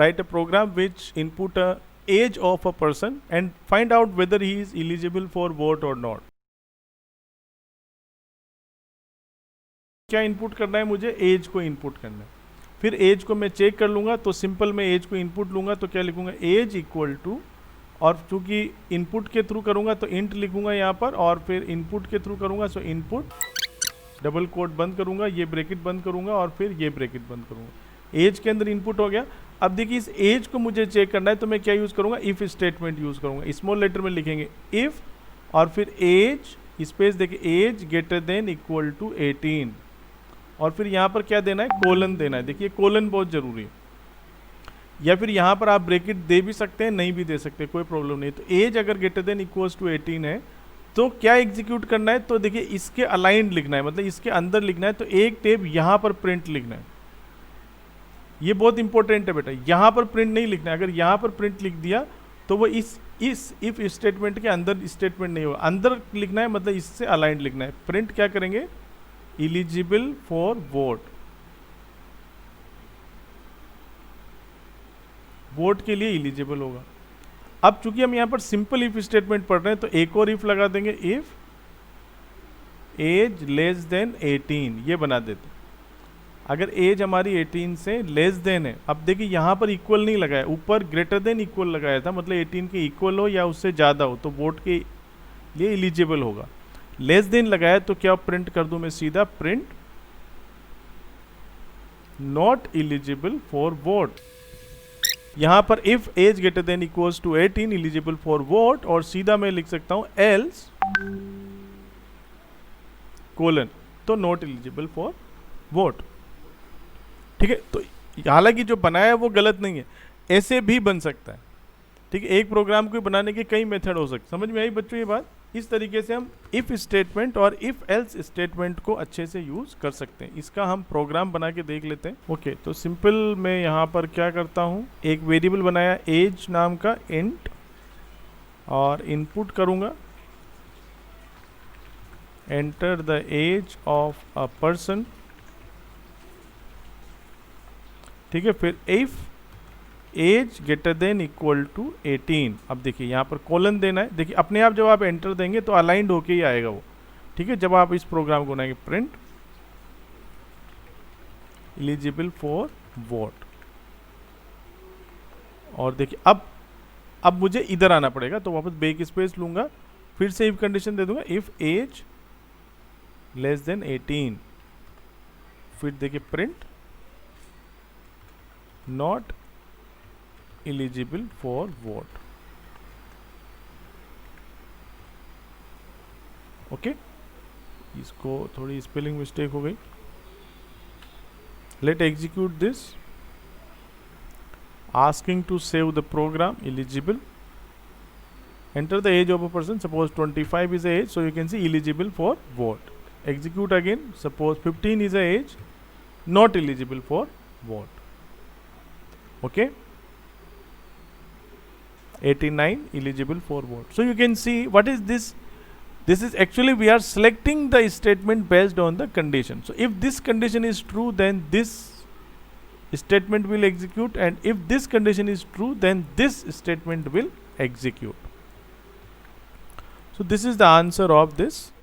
write a program which input a age of a person and find out whether he is eligible for vote or not. क्या input करना है मुझे? As को input करना है। फिर एज को मैं चेक कर लूँगा, तो सिंपल मैं एज को इनपुट लूँगा तो क्या लिखूँगा? एज इक्वल टू, और चूँकि इनपुट के थ्रू करूँगा तो इंट लिखूँगा यहाँ पर, और फिर इनपुट के थ्रू करूँगा सो इनपुट, डबल कोट बंद करूँगा, ये ब्रैकेट बंद करूँगा और फिर ये ब्रैकेट बंद करूँगा। एज के अंदर इनपुट हो गया। अब देखिए इस एज को मुझे चेक करना है तो मैं क्या यूज़ करूँगा? इफ़ स्टेटमेंट यूज़ करूँगा। स्मॉल लेटर में लिखेंगे इफ़ और फिर एज स्पेस देखिए age greater than equal to 18, और फिर यहाँ पर क्या देना है? कोलन देना है। देखिए कोलन बहुत ज़रूरी है, या फिर यहाँ पर आप ब्रैकेट दे भी सकते हैं, नहीं भी दे सकते, कोई प्रॉब्लम नहीं। तो एज अगर ग्रेटर देन इक्वल्स टू 18 है तो क्या एग्जीक्यूट करना है? तो देखिए इसके अलाइंड लिखना है, मतलब इसके अंदर लिखना है। तो एक टेप यहाँ पर प्रिंट लिखना है, ये बहुत इंपॉर्टेंट है बेटा। यहाँ पर प्रिंट नहीं लिखना है, अगर यहाँ पर प्रिंट लिख दिया तो वो इस इफ स्टेटमेंट के अंदर स्टेटमेंट नहीं होगा, अंदर लिखना है, मतलब इससे अलाइंड लिखना है। प्रिंट क्या करेंगे? एलिजिबल फॉर वोट, वोट के लिए एलिजिबल होगा। अब चूंकि हम यहाँ पर सिंपल इफ स्टेटमेंट पढ़ रहे हैं तो एक और इफ लगा देंगे, इफ एज लेस देन 18, ये बना देते। अगर एज हमारी 18 से लेस देन है, अब देखिए यहाँ पर इक्वल नहीं लगाया, ऊपर ग्रेटर देन इक्वल लगाया था, मतलब 18 के इक्वल हो या उससे ज़्यादा हो तो वोट के लिए एलिजिबल होगा। लेस देन लगाया तो क्या प्रिंट कर दूं मैं? सीधा print not eligible for vote. यहां पर if age greater than equals to 18 eligible for vote, और सीधा मैं लिख सकता हूं एल्स कोलन, तो नॉट एलिजिबल फॉर वोट। ठीक है, तो हालांकि जो बनाया है वो गलत नहीं है, ऐसे भी बन सकता है। ठीक है, एक प्रोग्राम को बनाने के कई मेथड हो सकते। समझ में आई बच्चों ये बात? इस तरीके से हम इफ़ स्टेटमेंट और इफ़ एल्स स्टेटमेंट को अच्छे से यूज़ कर सकते हैं। इसका हम प्रोग्राम बना के देख लेते हैं। ओके, तो सिंपल मैं यहाँ पर क्या करता हूँ, एक वेरिएबल बनाया एज नाम का इंट, और इनपुट करूँगा enter the age of a person. ठीक है, फिर if age greater than equal to 18। अब देखिए यहाँ पर कोलन देना है। देखिए अपने आप जब आप एंटर देंगे तो अलाइंड होके ही आएगा वो। ठीक है, जब आप इस प्रोग्राम को बनाएंगे प्रिंट एलिजिबल फॉर वोट, और देखिए अब मुझे इधर आना पड़ेगा, तो वापस बैक स्पेस लूंगा, फिर से इफ कंडीशन दे दूंगा इफ एज लेस देन 18, फिर देखिए print not eligible for vote. Okay, इसको थोड़ी स्पेलिंग मिस्टेक हो गई। Let execute this, asking to save the program eligible, enter the age of a person, suppose 25 is the age, so you can see eligible for vote. Execute again, suppose 15 is the age, not eligible for vote. Okay, 89 eligible for vote. So you can see what is this? This is actually we are selecting the statement based on the condition. So if this condition is true, then this statement will execute, and if this condition is true, then this statement will execute. So this is the answer of this